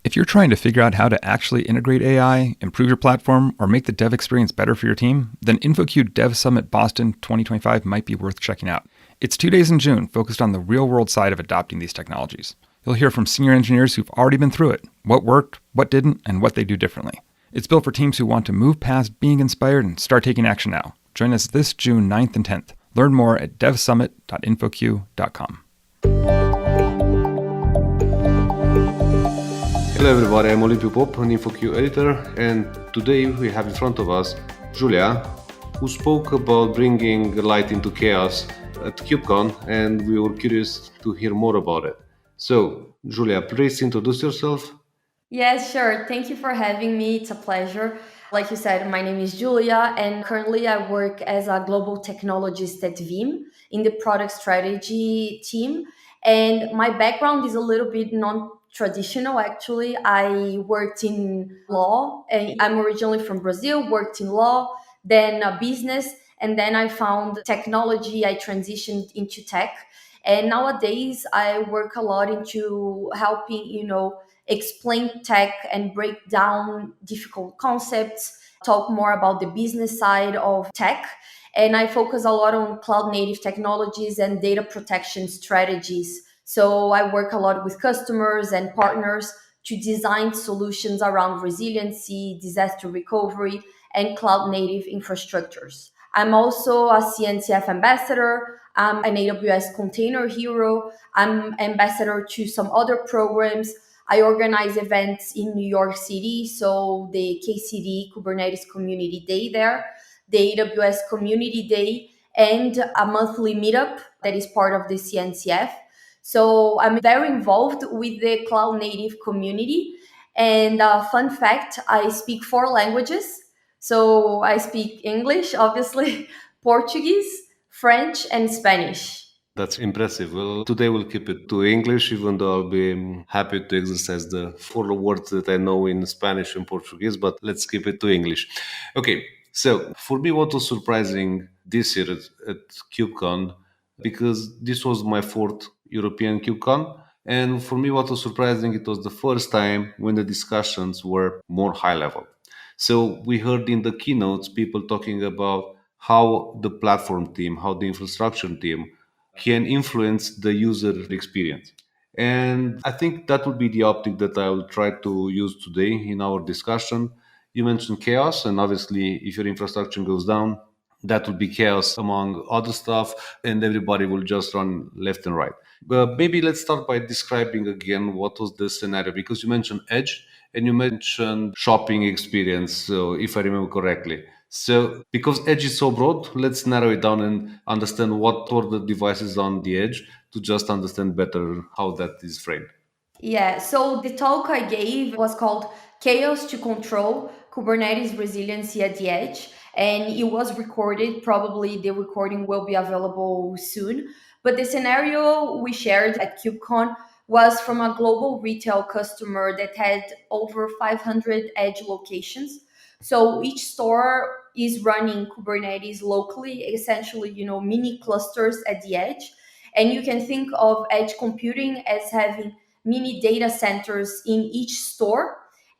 If you're trying to figure out how to actually integrate AI, improve your platform, or make the dev experience better for your team, then InfoQ Dev Summit Boston 2025 might be worth checking out. It's 2 days in June focused on the real-world side of adopting these technologies. You'll hear from senior engineers who've already been through it, what worked, what didn't, and what they do differently. It's built for teams who want to move past being inspired and start taking action now. Join us this June 9th and 10th. Learn more at devsummit.infoq.com. Hello everybody, I'm Olivier Pop, an InfoQ editor, and today we have in front of us Julia, who spoke about bringing light into chaos at QCon, and we were curious to hear more about it. So, Julia, please introduce yourself. Yes, sure. Thank you for having me. It's a pleasure. Like you said, my name is Julia, and currently I work as a global technologist at Veeam in the product strategy team. And my background is a little bit non-traditional, actually. I worked in law, and I'm originally from Brazil, worked in law, then business, and then I found technology. I transitioned into tech. And nowadays I work a lot into helping, explain tech and break down difficult concepts, talk more about the business side of tech. And I focus a lot on cloud native technologies and data protection strategies. So I work a lot with customers and partners to design solutions around resiliency, disaster recovery, and cloud native infrastructures. I'm also a CNCF ambassador. I'm an AWS container hero. I'm ambassador to some other programs. I organize events in New York City, so the KCD Kubernetes Community Day there, the AWS Community Day, and a monthly meetup that is part of the CNCF. So I'm very involved with the cloud native community. And fun fact, I speak 4 languages. So I speak English, obviously, Portuguese, French, and Spanish. That's impressive. Well, today we'll keep it to English, even though I'll be happy to exercise the 4 words that I know in Spanish and Portuguese, but let's keep it to English. Okay, so for me, what was surprising this year at QCon, because this was my fourth European QCon, and for me, what was surprising, it was the first time when the discussions were more high level. So we heard in the keynotes people talking about how the platform team, how the infrastructure team can influence the user experience. And I think that would be the optic that I will try to use today in our discussion. You mentioned chaos, and obviously, if your infrastructure goes down, that would be chaos among other stuff, and everybody will just run left and right. But maybe let's start by describing again what was the scenario, because you mentioned edge and you mentioned shopping experience, so if I remember correctly. So, because edge is so broad, let's narrow it down and understand what were the devices on the edge to just understand better how that is framed. Yeah, so the talk I gave was called Chaos to Control Kubernetes Resiliency at the Edge. And it was recorded. Probably the recording will be available soon. But the scenario we shared at KubeCon was from a global retail customer that had over 500 edge locations. So each store is running Kubernetes locally, essentially, mini clusters at the edge. And you can think of edge computing as having mini data centers in each store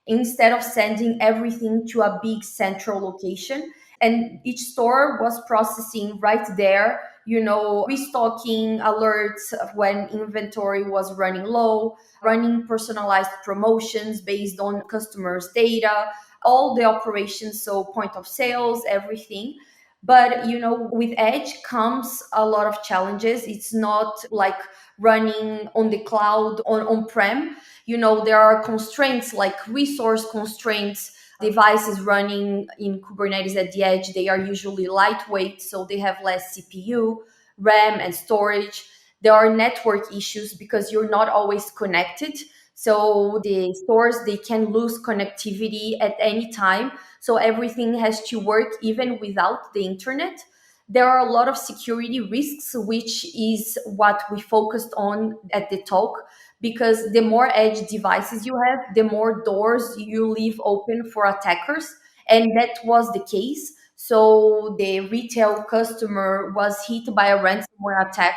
instead of sending everything to a big central location. And each store was processing right there, restocking alerts when inventory was running low, running personalized promotions based on customers' data, all the operations, so point of sales, everything. But with edge comes a lot of challenges. It's not like running on the cloud or on-prem. There are constraints like resource constraints. Devices running in Kubernetes at the edge, they are usually lightweight, so they have less CPU, RAM, and storage. There are network issues because you're not always connected. So the stores, they can lose connectivity at any time. So everything has to work even without the internet. There are a lot of security risks, which is what we focused on at the talk, because the more edge devices you have, the more doors you leave open for attackers. And that was the case. So the retail customer was hit by a ransomware attack.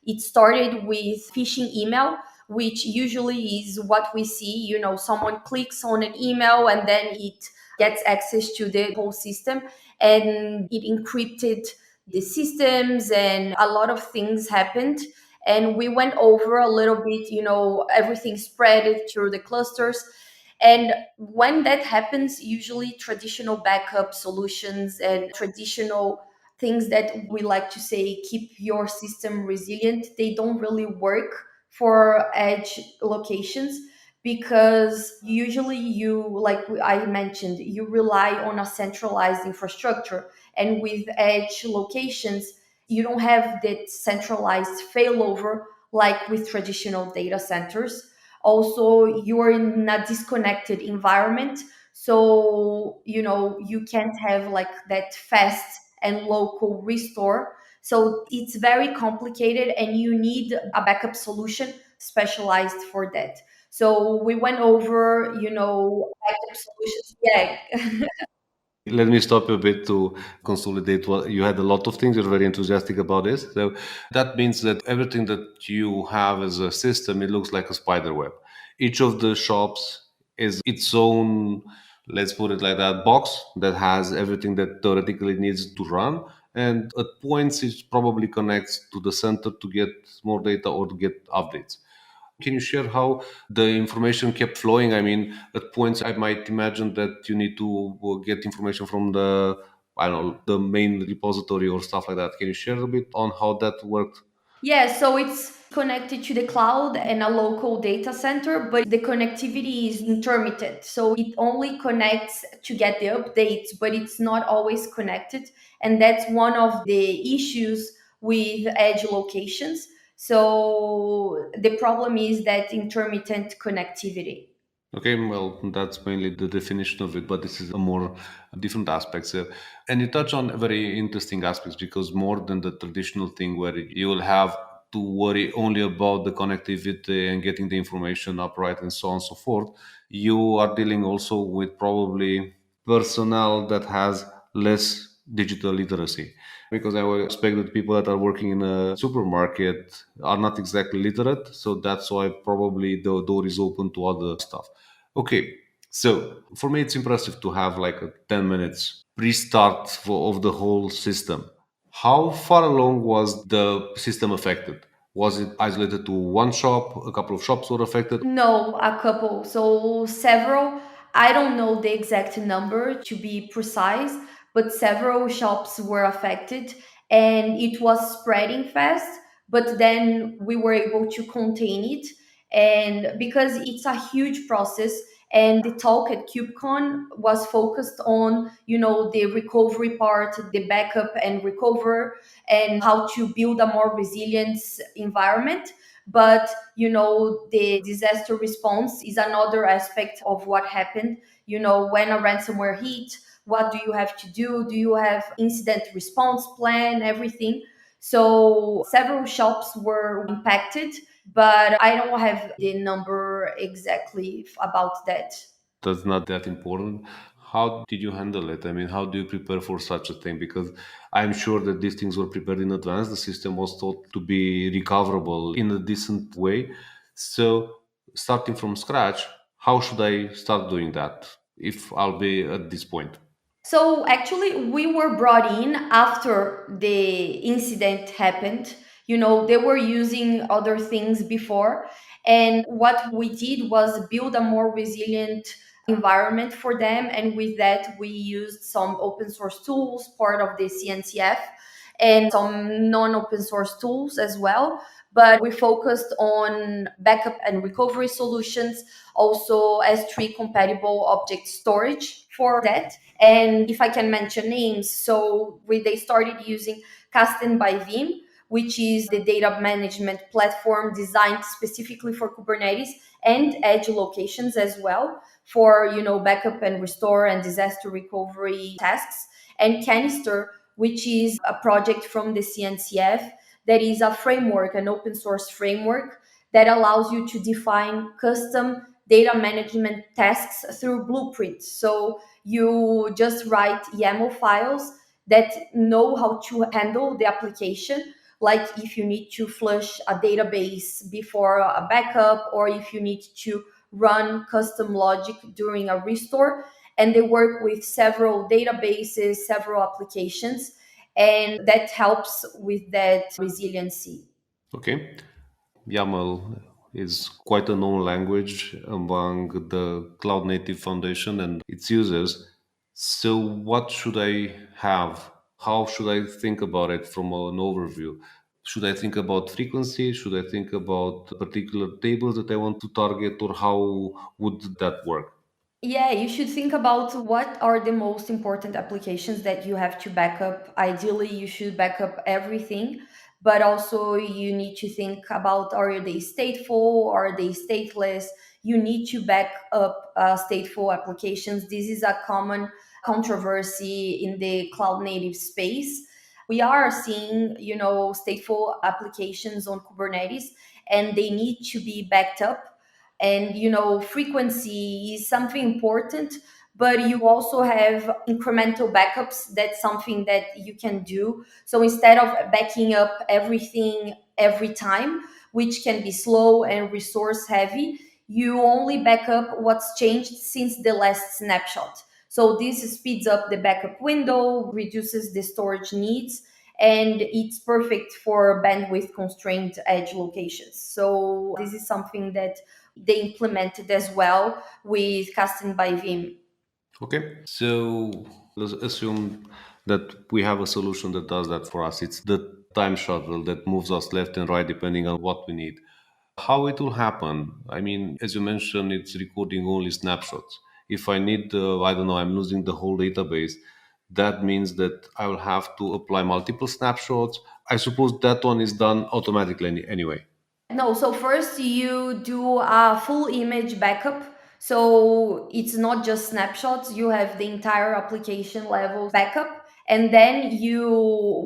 It started with phishing email which usually is what we see. Someone clicks on an email and then it gets access to the whole system, and it encrypted the systems, and a lot of things happened. And we went over a little bit, everything spread it through the clusters. And when that happens, usually traditional backup solutions and traditional things that we like to say keep your system resilient, they don't really work for edge locations, because usually you, like I mentioned, you rely on a centralized infrastructure. And with edge locations, you don't have that centralized failover like with traditional data centers. Also, you're in a disconnected environment, so you can't have like that fast and local restore. So it's very complicated, and you need a backup solution specialized for that. So we went over, backup solutions. Yeah. Let me stop you a bit to consolidate what you had. A lot of things. You're very enthusiastic about this. So that means that everything that you have as a system, it looks like a spider web. Each of the shops is its own, let's put it like that, box that has everything that theoretically needs to run. And at points, it probably connects to the center to get more data or to get updates. Can you share how the information kept flowing? I mean, at points, I might imagine that you need to get information from the, I don't know, the main repository or stuff like that. Can you share a bit on how that worked? Yeah, so it's connected to the cloud and a local data center, but the connectivity is intermittent. So it only connects to get the updates, but it's not always connected. And that's one of the issues with edge locations. So the problem is that intermittent connectivity. Okay, well, that's mainly the definition of it, but this is a more different aspects. And you touch on very interesting aspects because more than the traditional thing where you will have to worry only about the connectivity and getting the information upright and so on and so forth, you are dealing also with probably personnel that has less digital literacy. Because I would expect that people that are working in a supermarket are not exactly literate, so that's why probably the door is open to other stuff. Okay, so for me, it's impressive to have like a 10 minutes restart of the whole system. How far along was the system affected? Was it isolated to one shop? A couple of shops were affected? No, a couple. So several. I don't know the exact number to be precise, but several shops were affected, and it was spreading fast. But then we were able to contain it. And because it's a huge process, and the talk at QCon was focused on, the recovery part, the backup and recover, and how to build a more resilient environment. But the disaster response is another aspect of what happened. When a ransomware hit, what do you have to do you have incident response plan, everything. So several shops were impacted, but I don't have the number exactly about that. That's not that important. How did you handle it? I mean, how do you prepare for such a thing? Because I'm sure that these things were prepared in advance. The system was thought to be recoverable in a decent way. So, starting from scratch, how should I start doing that if I'll be at this point? So actually, we were brought in after the incident happened. They were using other things before. And what we did was build a more resilient environment for them. And with that, we used some open source tools, part of the CNCF, and some non open source tools as well. But we focused on backup and recovery solutions, also S3 compatible object storage for that. And if I can mention names, so they started using Kasten by Veeam, which is the data management platform designed specifically for Kubernetes and edge locations as well for backup and restore and disaster recovery tasks. And Canister, which is a project from the CNCF that is a framework, an open source framework that allows you to define custom data management tasks through blueprints. So you just write YAML files that know how to handle the application, like if you need to flush a database before a backup, or if you need to run custom logic during a restore. And they work with several databases, several applications, and that helps with that resiliency. Okay. YAML is quite a known language among the Cloud Native Foundation and its users. So, what should I have? How should I think about it from an overview? Should I think about frequency? Should I think about particular tables that I want to target, or how would that work? Yeah, you should think about what are the most important applications that you have to back up. Ideally, you should back up everything, but also you need to think about, are they stateful, are they stateless? You need to back up stateful applications. This is a common controversy in the cloud native space. We are seeing, stateful applications on Kubernetes, and they need to be backed up. And frequency is something important, but you also have incremental backups. That's something that you can do. So instead of backing up everything every time, which can be slow and resource heavy, you only back up what's changed since the last snapshot. So this speeds up the backup window, reduces the storage needs, and it's perfect for bandwidth constrained edge locations. So this is something that they implemented as well with casting by Veeam. Okay. So let's assume that we have a solution that does that for us. It's the time shuttle that moves us left and right depending on what we need. How it will happen? I mean, as you mentioned, it's recording only snapshots. If I need, I don't know, I'm losing the whole database, that means that I will have to apply multiple snapshots. I suppose that one is done automatically anyway. No, so first you do a full image backup. So it's not just snapshots, you have the entire application level backup. And then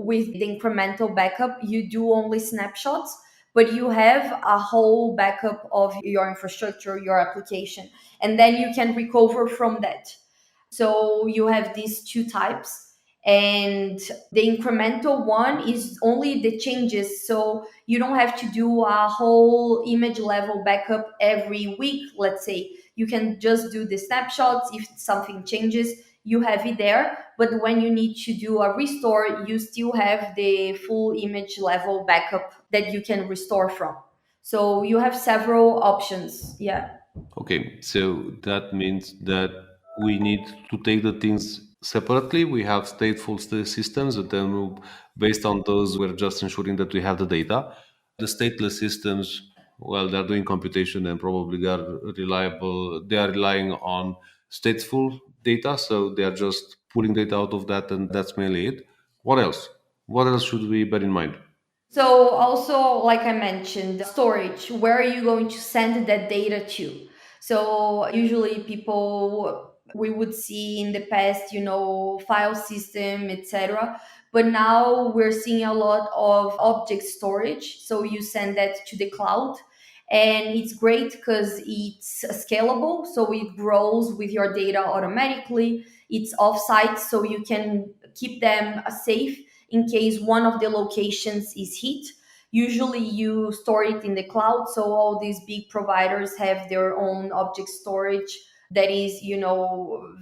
with the incremental backup, you do only snapshots, but you have a whole backup of your infrastructure, your application. And then you can recover from that. So you have these two types. And the incremental one is only the changes. So you don't have to do a whole image level backup every week, let's say. You can just do the snapshots. If something changes, you have it there. But when you need to do a restore, you still have the full image level backup that you can restore from. So you have several options. Yeah. Okay, so that means that we need to take the things separately. We have stateful systems, and then based on those, we're just ensuring that we have the data. The stateless systems, well, they're doing computation and probably they are reliable. They are relying on stateful data, so they are just pulling data out of that, and that's mainly it. What else? What else should we bear in mind? So also, like I mentioned, storage, where are you going to send that data to? So usually people we would see in the past, file system, etc. But now we're seeing a lot of object storage. So you send that to the cloud. And it's great because it's scalable. So it grows with your data automatically. It's offsite, so you can keep them safe in case one of the locations is hit. Usually you store it in the cloud. So all these big providers have their own object storage that is,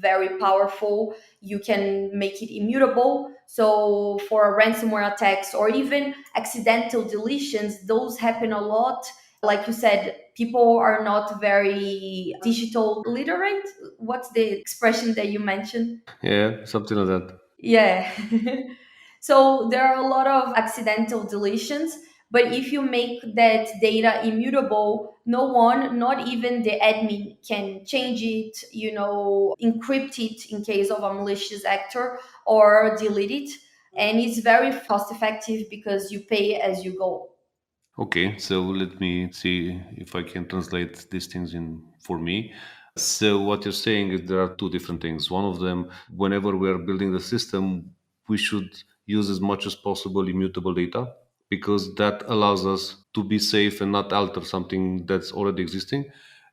very powerful. You can make it immutable. So for ransomware attacks or even accidental deletions, those happen a lot. Like you said, people are not very digital literate. What's the expression that you mentioned? Yeah, something like that. Yeah. So there are a lot of accidental deletions, but if you make that data immutable, no one, not even the admin, can change it, encrypt it in case of a malicious actor or delete it. And it's very cost effective because you pay as you go. Okay, so let me see if I can translate these things in for me. So what you're saying is there are two different things. One of them, whenever we are building the system, we should use as much as possible immutable data because that allows us to be safe and not alter something that's already existing.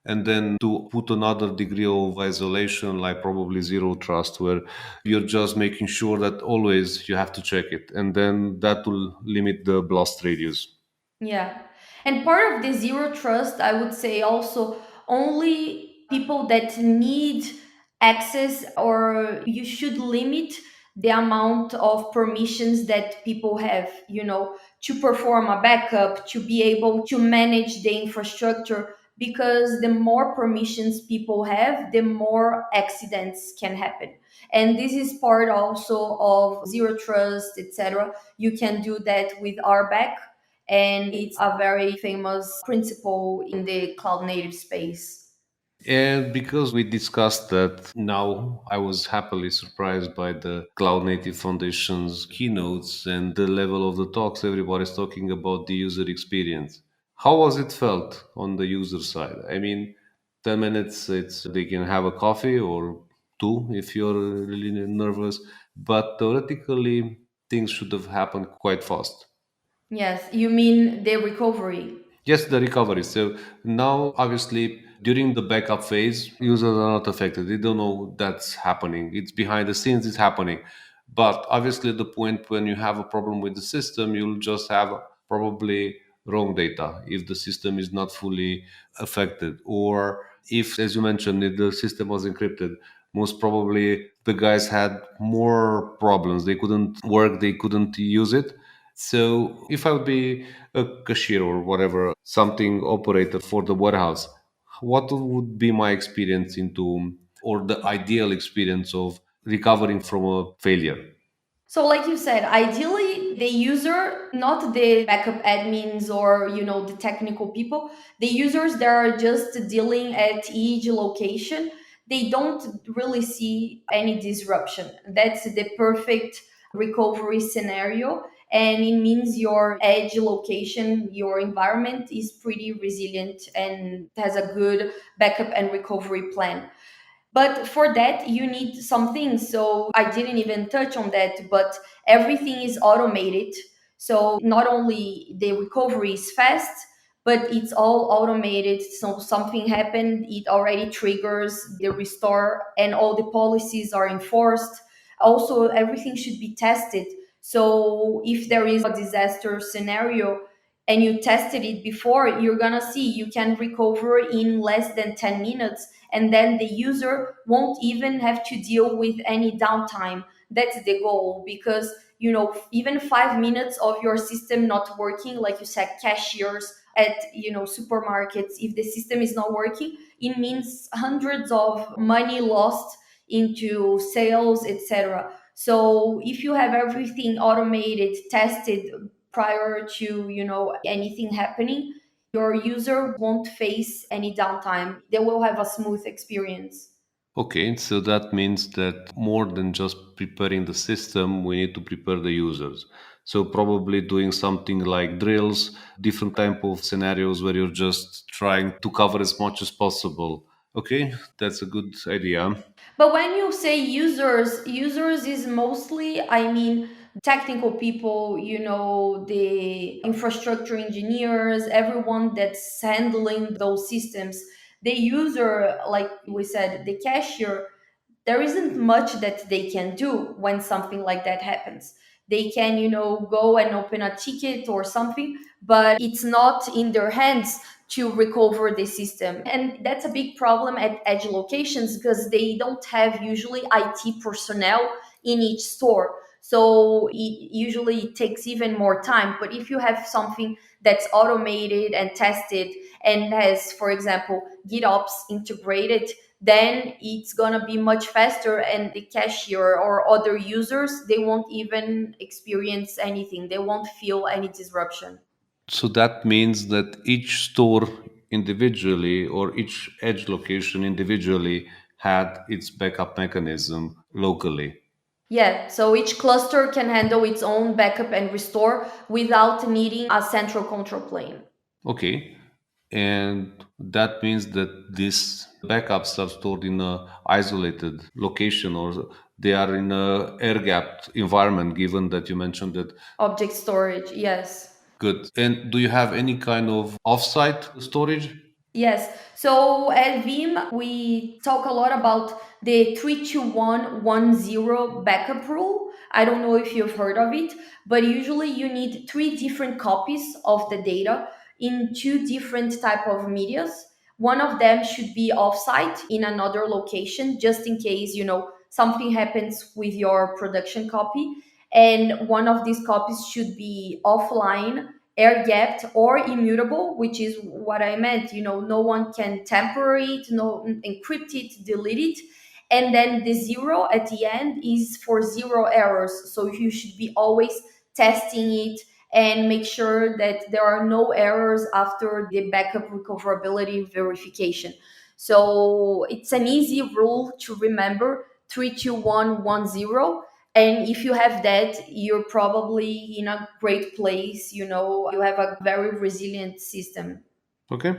and then to put another degree of isolation, like probably zero trust, where you're just making sure that always you have to check it, and then that will limit the blast radius. Yeah. And part of the zero trust, I would say also only people that need access, or you should limit the amount of permissions that people have, to perform a backup, to be able to manage the infrastructure. Because the more permissions people have, the more accidents can happen. And this is part also of zero trust, etc. You can do that with RBAC, and it's a very famous principle in the cloud native space. And because we discussed that, now I was happily surprised by the Cloud Native Foundation's keynotes and the level of the talks. Everybody's talking about the user experience. How was it felt on the user side? I mean, 10 minutes, it's they can have a coffee or two if you're really nervous, but theoretically, things should have happened quite fast. Yes, you mean the recovery. Yes, the recovery. So now, obviously, during the backup phase, users are not affected. They don't know that's happening. It's behind the scenes, it's happening. But obviously, the point when you have a problem with the system, you'll just have probably wrong data if the system is not fully affected. Or if, as you mentioned, if the system was encrypted, most probably the guys had more problems. They couldn't work, they couldn't use it. So if I would be a cashier or whatever, something operator for the warehouse, what would be my experience into, or the ideal experience of recovering from a failure? So, like you said, ideally, the user, not the backup admins or the technical people, the users that are just dealing at each location, they don't really see any disruption. That's the perfect recovery scenario, and it means your edge location, your environment is pretty resilient and has a good backup and recovery plan. But for that, you need some things. So I didn't even touch on that, but everything is automated. So not only the recovery is fast, but it's all automated. So something happened, it already triggers the restore, and all the policies are enforced. Also, everything should be tested. So if there is a disaster scenario and you tested it before, you're gonna see you can recover in less than 10 minutes, and then the user won't even have to deal with any downtime. That's the goal, because even 5 minutes of your system not working, like you said, cashiers at supermarkets, if the system is not working, it means hundreds of money lost into sales, etc. So if you have everything automated, tested prior to anything happening, your user won't face any downtime. They will have a smooth experience. Okay, so that means that more than just preparing the system, we need to prepare the users. So probably doing something like drills, different type of scenarios where you're just trying to cover as much as possible. Okay, that's a good idea. But when you say users is mostly, I mean, technical people, the infrastructure engineers, everyone that's handling those systems. The user, like we said, the cashier, there isn't much that they can do when something like that happens. They can, go and open a ticket or something, but it's not in their hands to recover the system. And that's a big problem at edge locations, because they don't have usually IT personnel in each store. So it takes even more time. But if you have something that's automated and tested and has, for example, GitOps integrated, then it's gonna be much faster, and the cashier or other users, they won't even experience anything. They won't feel any disruption. So that means that each store individually or each edge location individually had its backup mechanism locally. Yeah, so each cluster can handle its own backup and restore without needing a central control plane. Okay. And that means that these backups are stored in a isolated location, or they are in a air gapped environment, given that you mentioned that. Object storage, yes. Good. And do you have any kind of offsite storage? Yes. So at Veeam, we talk a lot about the 32110 backup rule. I don't know if you've heard of it, but usually you need three different copies of the data in two different type of medias. One of them should be offsite in another location, just in case, something happens with your production copy. And one of these copies should be offline, air gapped, or immutable, which is what I meant. No one can tamper it, no encrypt it, delete it. And then the zero at the end is for zero errors. So you should be always testing it and make sure that there are no errors after the backup recoverability verification. So it's an easy rule to remember, 32110. And if you have that, you're probably in a great place. You have a very resilient system. Okay,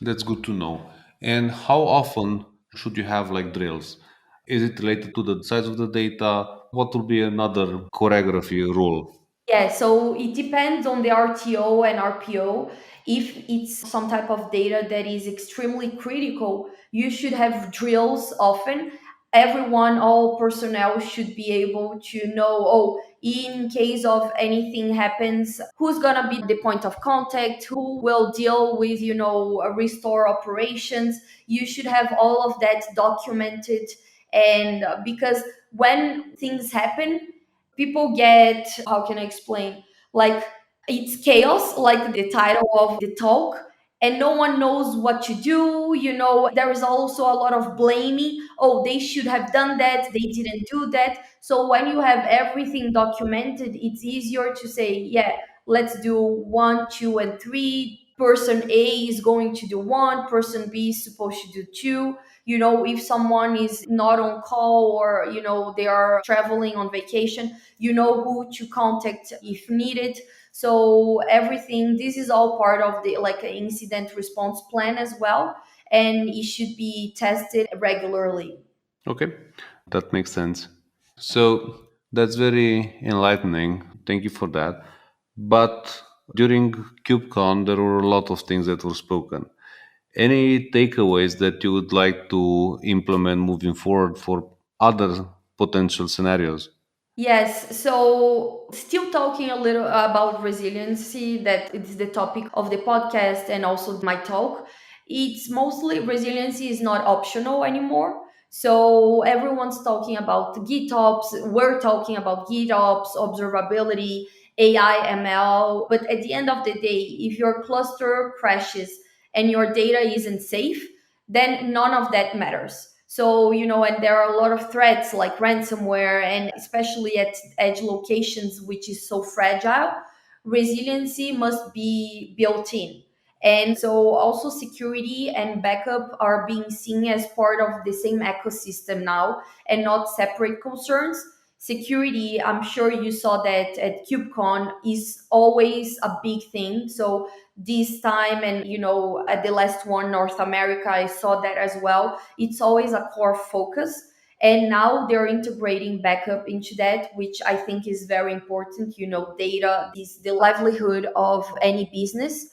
that's good to know. And how often should you have like drills? Is it related to the size of the data? What will be another choreography rule? Yeah, so it depends on the RTO and RPO. If it's some type of data that is extremely critical, you should have drills often. Everyone, all personnel should be able to know, oh, in case of anything happens, who's gonna be the point of contact, who will deal with, restore operations. You should have all of that documented. And because when things happen, people get, how can I explain, like, it's chaos, like the title of the talk, and no one knows what to do. There is also a lot of blaming. Oh, they should have done that, they didn't do that. So when you have everything documented, it's easier to say, yeah, let's do one, two, and three. Person A is going to do one, person B is supposed to do two. If someone is not on call, or they are traveling on vacation, you know who to contact if needed. So everything, this is all part of the like an incident response plan as well, and it should be tested regularly. Okay, that makes sense. So that's very enlightening. Thank you for that. But during KubeCon, there were a lot of things that were spoken. Any takeaways that you would like to implement moving forward for other potential scenarios? Yes, so still talking a little about resiliency, that it's the topic of the podcast and also my talk. It's mostly, resiliency is not optional anymore. So everyone's talking about GitOps, we're talking about GitOps, observability, AI, ML. But at the end of the day, if your cluster crashes and your data isn't safe, then none of that matters. So, and there are a lot of threats like ransomware, and especially at edge locations, which is so fragile, resiliency must be built in. And so, also, security and backup are being seen as part of the same ecosystem now and not separate concerns. Security, I'm sure you saw that at KubeCon, is always a big thing. So, this time, and at the last one, North America, I saw that as well. It's always a core focus, and now they're integrating backup into that, which I think is very important. Data is the livelihood of any business.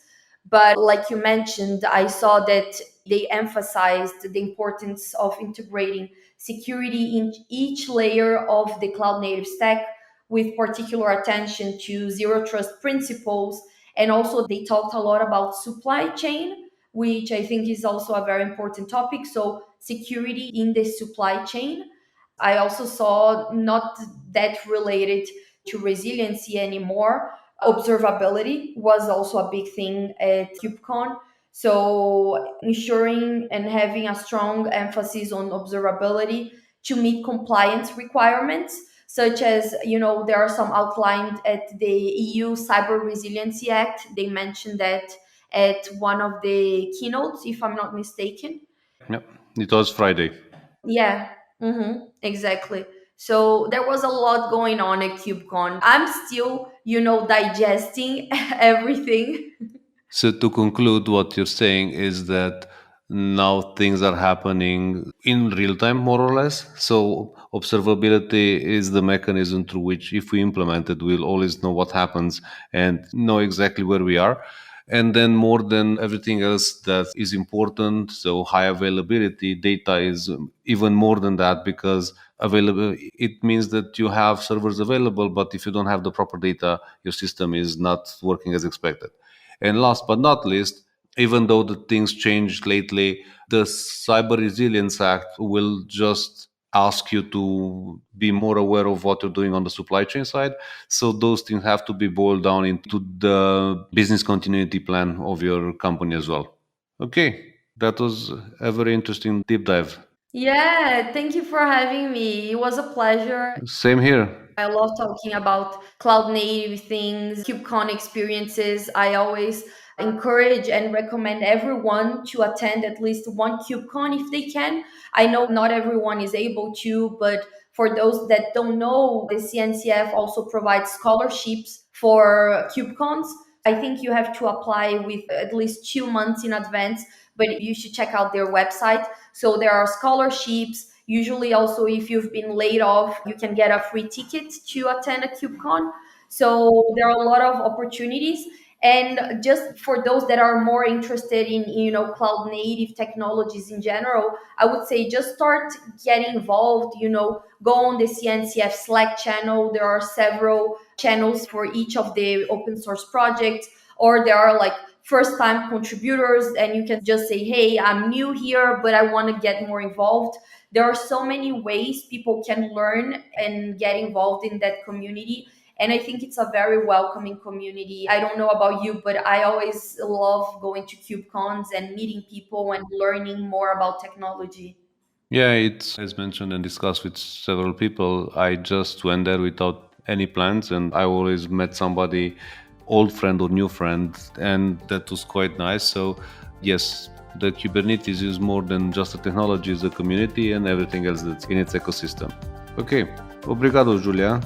But like you mentioned, I saw that they emphasized the importance of integrating security in each layer of the cloud native stack, with particular attention to zero trust principles. And also, they talked a lot about supply chain, which I think is also a very important topic. So, security in the supply chain. I also saw, not that related to resiliency anymore, observability was also a big thing at KubeCon. So, ensuring and having a strong emphasis on observability to meet compliance requirements, such as, there are some outlined at the EU Cyber Resiliency Act. They mentioned that at one of the keynotes, if I'm not mistaken. Yep, it was Friday. Yeah, exactly. So there was a lot going on at KubeCon. I'm still, digesting everything. So, to conclude, what you're saying is that now things are happening in real time, more or less. So, observability is the mechanism through which, if we implement it, we'll always know what happens and know exactly where we are. And then more than everything else that is important, so high availability data is even more than that, because available, it means that you have servers available, but if you don't have the proper data, your system is not working as expected. And last but not least, even though the things changed lately, the Cyber Resilience Act will just ask you to be more aware of what you're doing on the supply chain side. So those things have to be boiled down into the business continuity plan of your company as well. Okay, that was a very interesting deep dive. Yeah, thank you for having me. It was a pleasure. Same here. I love talking about cloud native things, KubeCon experiences. I always encourage and recommend everyone to attend at least one KubeCon if they can. I know not everyone is able to, but for those that don't know, the CNCF also provides scholarships for KubeCons. I think you have to apply with at least 2 months in advance, but you should check out their website. So there are scholarships. Usually, also, if you've been laid off, you can get a free ticket to attend a KubeCon. So there are a lot of opportunities. And just for those that are more interested in, cloud native technologies in general, I would say just start getting involved. Go on the CNCF Slack channel. There are several channels for each of the open source projects, or there are like first time contributors, and you can just say, hey, I'm new here, but I want to get more involved. There are so many ways people can learn and get involved in that community. And I think it's a very welcoming community. I don't know about you, but I always love going to KubeCons and meeting people and learning more about technology. Yeah, it's as mentioned and discussed with several people. I just went there without any plans, and I always met somebody, old friend or new friend, and that was quite nice. So, yes, the Kubernetes is more than just a technology, it's a community and everything else that's in its ecosystem. Okay, obrigado, Julia.